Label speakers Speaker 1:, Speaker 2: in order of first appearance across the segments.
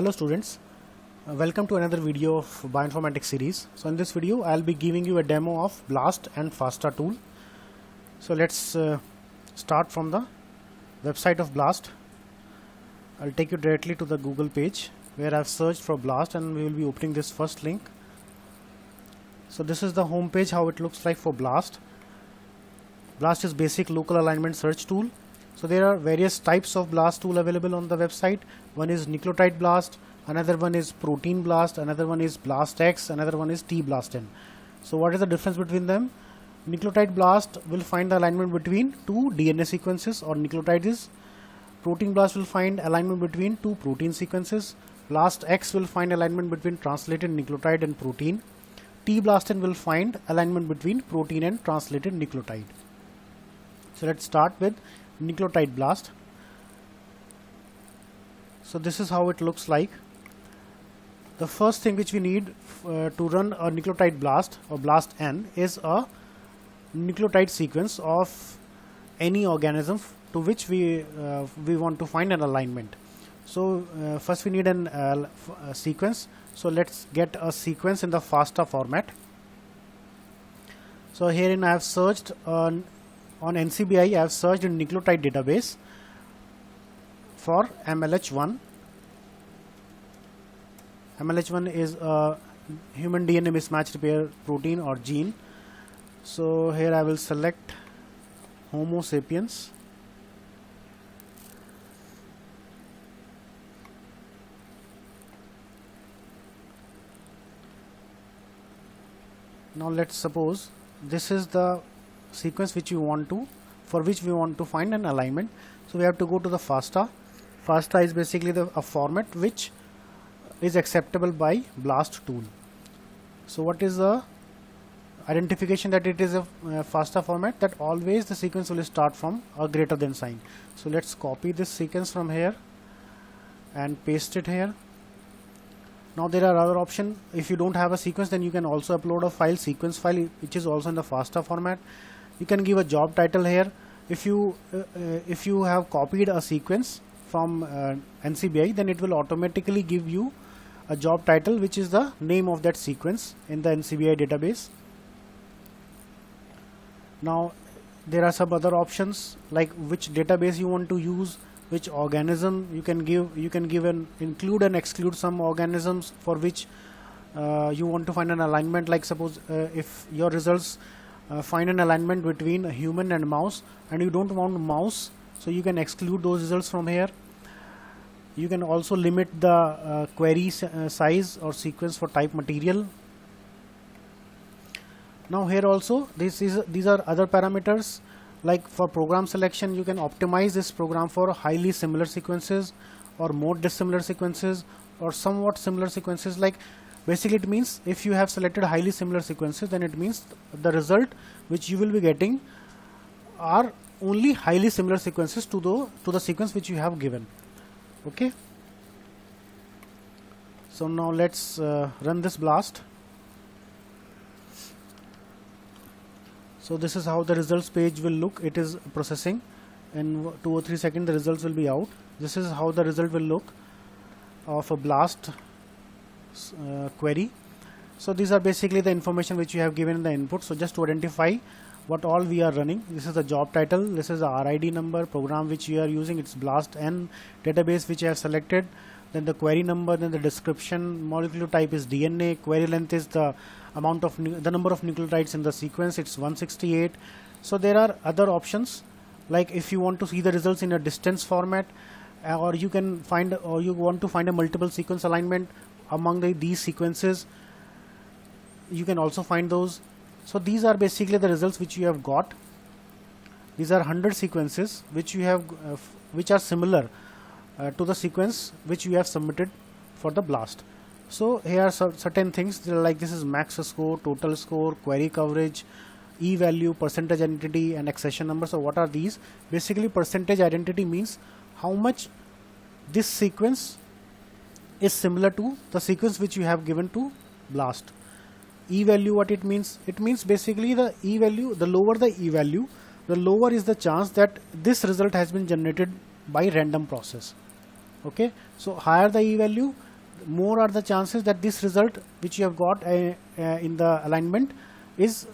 Speaker 1: Hello students, welcome to another video of Bioinformatics series. So in this video I'll be giving you a demo of BLAST and FASTA tool. So let's start from the website of BLAST. I'll take you directly to the Google page where I've searched for BLAST, and we will be opening this first link. So this is the home page, how it looks like for BLAST. BLAST is basic local alignment search tool. So there are various types of BLAST tool available on the website. One is nucleotide BLAST, another one is protein BLAST, another one is BLASTX, another one is tBLASTn. So what is the difference between them? Nucleotide BLAST will find the alignment between two DNA sequences or nucleotides. Protein BLAST will find alignment between two protein sequences. BLASTX will find alignment between translated nucleotide and protein. tBLASTn will find alignment between protein and translated nucleotide. So let's start with nucleotide BLAST. So this is how it looks like. The first thing which we need to run a nucleotide BLAST or BLASTn is a nucleotide sequence of any organism to which we want to find an alignment. So first we need a sequence. So let's get a sequence in the FASTA format. So herein I have searched on NCBI, I have searched in nucleotide database for MLH1. MLH1 is a human DNA mismatch repair protein or gene. So here I will select Homo sapiens. Now let's suppose this is the sequence which for which we want to find an alignment. So we have to go to the FASTA. FASTA is basically a format which is acceptable by BLAST tool. So what is the identification that it is a FASTA format? That always the sequence will start from a greater than sign. So let's copy this sequence from here and paste it here. Now there are other options. If you don't have a sequence, then you can also upload a sequence file, which is also in the FASTA format. You can give a job title here. If you have copied a sequence from NCBI, then it will automatically give you a job title which is the name of that sequence in the NCBI database. Now there are some other options like which database you want to use, which organism you can include and exclude some organisms for which you want to find an alignment. Like suppose if your results find an alignment between a human and mouse, and you don't want mouse, so you can exclude those results from here. You can also limit the query size or sequence for type material. Now here also these are other parameters. Like for program selection, you can optimize this program for highly similar sequences or more dissimilar sequences or somewhat similar sequences. Like basically it means if you have selected highly similar sequences, then it means the result which you will be getting are only highly similar sequences to the sequence which you have given. Okay. So now let's run this BLAST. So this is how the results page will look. It is processing. In 2 or 3 seconds the results will be out. This is how the result will look of a BLAST query. So these are basically the information which you have given in the input. So just to identify what all we are running, this is the job title, this is the RID number, program which you are using, it's BLASTn, database which you have selected, then the query number, then the description, molecular type is DNA, query length is the amount of the number of nucleotides in the sequence, it's 168. So there are other options, like if you want to see the results in a distance format, or you want to find a multiple sequence alignment among these sequences, you can also find those. So these are basically the results which you have got. These are 100 sequences which you have which are similar to the sequence which you have submitted for the BLAST. So here are certain things like this is max score, total score, query coverage, e-value, percentage identity, and accession number. So what are these? Basically percentage identity means how much this sequence is similar to the sequence which you have given to BLAST. E-value, what it means? It means basically the e-value, the lower the e-value, the lower is the chance that this result has been generated by random process. Okay, so higher the e-value, more are the chances that this result which you have got in the alignment is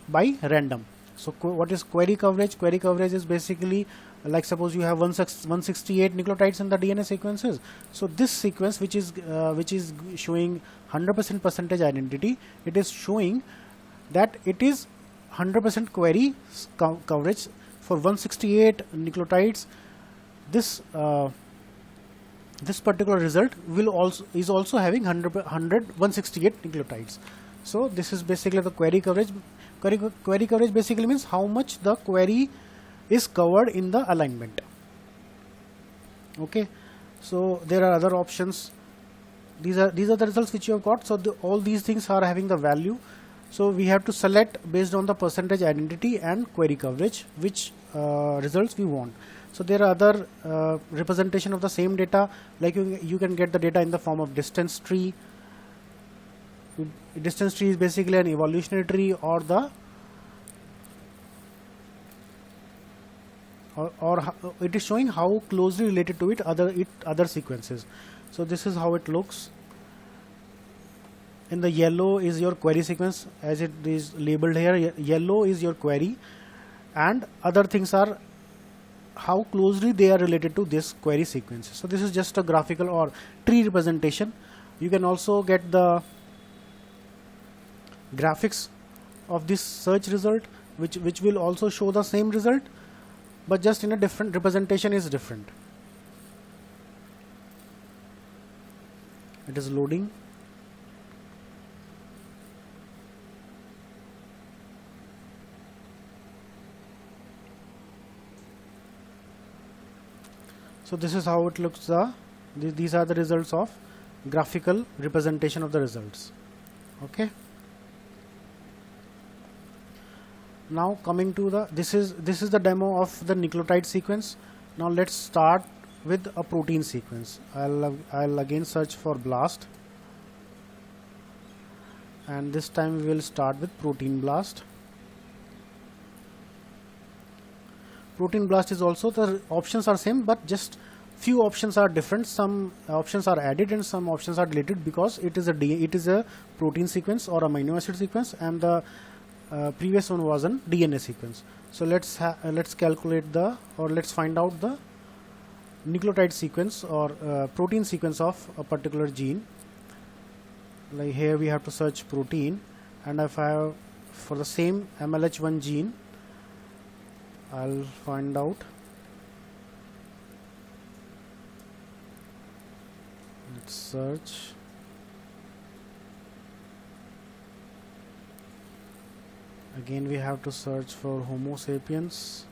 Speaker 1: by random. So what is query coverage? Query coverage is basically like suppose you have 168 nucleotides in the DNA sequences. So this sequence which is showing 100% percentage identity, it is showing that it is 100% query coverage for 168 nucleotides. This this particular result is also having 168 nucleotides. So this is basically the query coverage. Query coverage basically means how much the query is covered in the alignment. Okay, so there are other options. These are the results which you have got. So all these things are having the value. So we have to select based on the percentage identity and query coverage which results we want. So there are other representation of the same data, like you can get the data in the form of distance tree. Distance tree is basically an evolutionary tree, or the it is showing how closely related to it other sequences. So this is how it looks. In the yellow is your query sequence, as it is labeled here. Yellow is your query, and other things are how closely they are related to this query sequence. So this is just a graphical or tree representation. You can also get the graphics of this search result, which will also show the same result, but just in a different representation is different. It is loading. So this is how it looks. These are the results of graphical representation of the results. Okay. Now coming to the this is the demo of the nucleotide sequence. Now let's start with a protein sequence. I'll again search for BLAST, and this time we will start with protein BLAST. Protein BLAST is also, the options are same, but just few options are different. Some options are added and some options are deleted because it is a protein sequence or amino acid sequence, and the previous one was a DNA sequence. So let's calculate let's find out the nucleotide sequence or protein sequence of a particular gene. Like here we have to search protein, and if I have for the same MLH1 gene, I'll find out. Let's search. Again we have to search for Homo sapiens.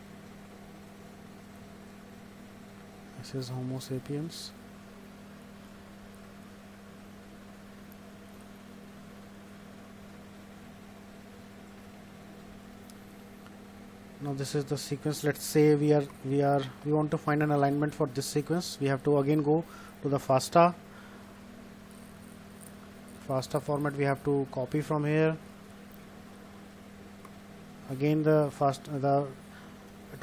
Speaker 1: This is Homo sapiens. Now this is the sequence. Let's say we want to find an alignment for this sequence. We have to again go to the FASTA format. We have to copy from here. Again to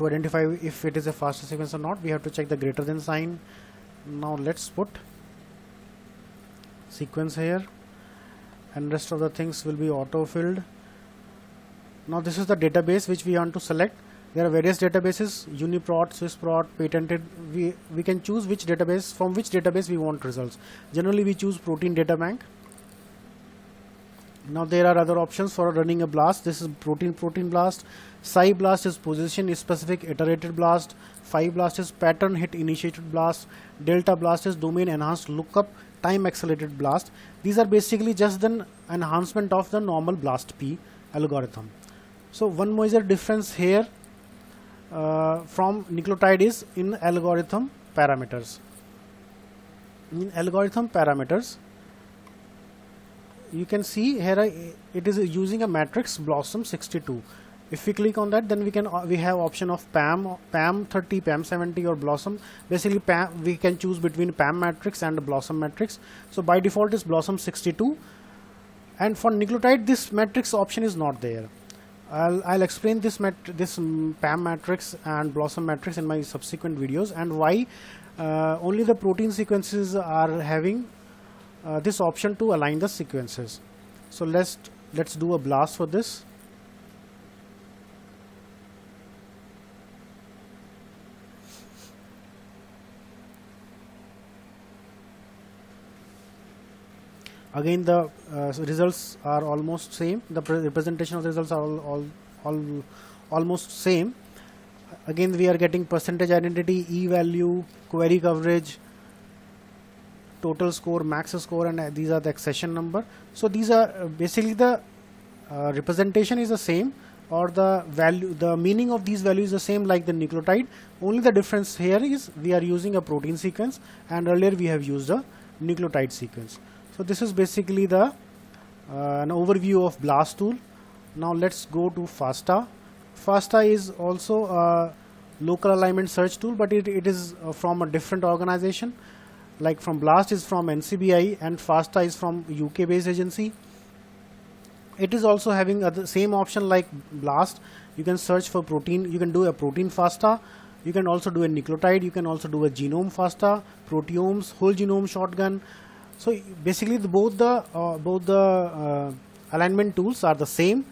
Speaker 1: identify if it is a FASTA sequence or not, we have to check the greater than sign. Now let's put sequence here, and rest of the things will be auto filled. Now this is the database which we want to select. There are various databases: UniProt, SwissProt, patented. We can choose which database, from which database we want results. Generally we choose Protein Data Bank. Now there are other options for running a BLAST. This is protein BLAST. PSI-BLAST is position specific iterated BLAST. PHI-BLAST is pattern hit initiated BLAST. Delta BLAST is domain enhanced lookup time accelerated BLAST. These are basically just an enhancement of the normal BLAST-P algorithm. So one major difference here from nucleotide is in algorithm parameters. In algorithm parameters, you can see here it is using a matrix BLOSUM 62. If we click on that, then we have option of PAM 30, PAM 70 or BLOSUM. Basically we can choose between PAM matrix and BLOSUM matrix. So by default is BLOSUM 62, and for nucleotide this matrix option is not there. I'll explain this PAM matrix and BLOSUM matrix in my subsequent videos, and why only the protein sequences are having this option to align the sequences. So let's do a blast for this. Again, the results are almost same. The representation of the results are almost same. Again, we are getting percentage identity, e-value, query coverage, total score, max score, and these are the accession number. So these are basically the representation is the same, or the value, the meaning of these values is the same like the nucleotide. Only the difference here is we are using a protein sequence, and earlier we have used a nucleotide sequence. So this is basically the an overview of BLAST tool. Now let's go to FASTA. FASTA is also a local alignment search tool, but it is from a different organization. Like from BLAST is from NCBI and FASTA is from UK based agency. It is also having the same option like BLAST. You can search for protein, you can do a protein FASTA, you can also do a nucleotide, you can also do a genome FASTA, proteomes, whole genome shotgun. So basically both the alignment tools are the same,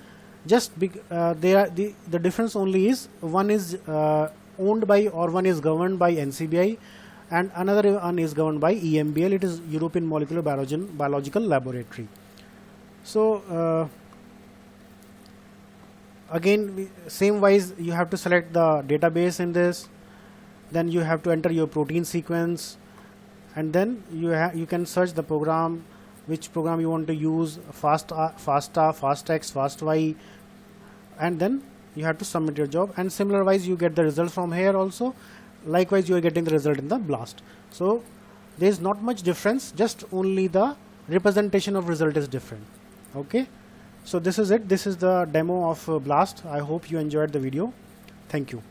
Speaker 1: just the difference only is one is owned by, or one is governed by NCBI and another one is governed by EMBL. It is European Molecular Biological Laboratory. So again, same wise, you have to select the database in this, then you have to enter your protein sequence, and then you can search the program, which program you want to use, FASTA, FASTX, FASTY, and then you have to submit your job. And similar wise, you get the results from here also. Likewise, you are getting the result in the BLAST. So there is not much difference, just only the representation of result is different. Okay, so this is it. This is the demo of BLAST. I hope you enjoyed the video. Thank you.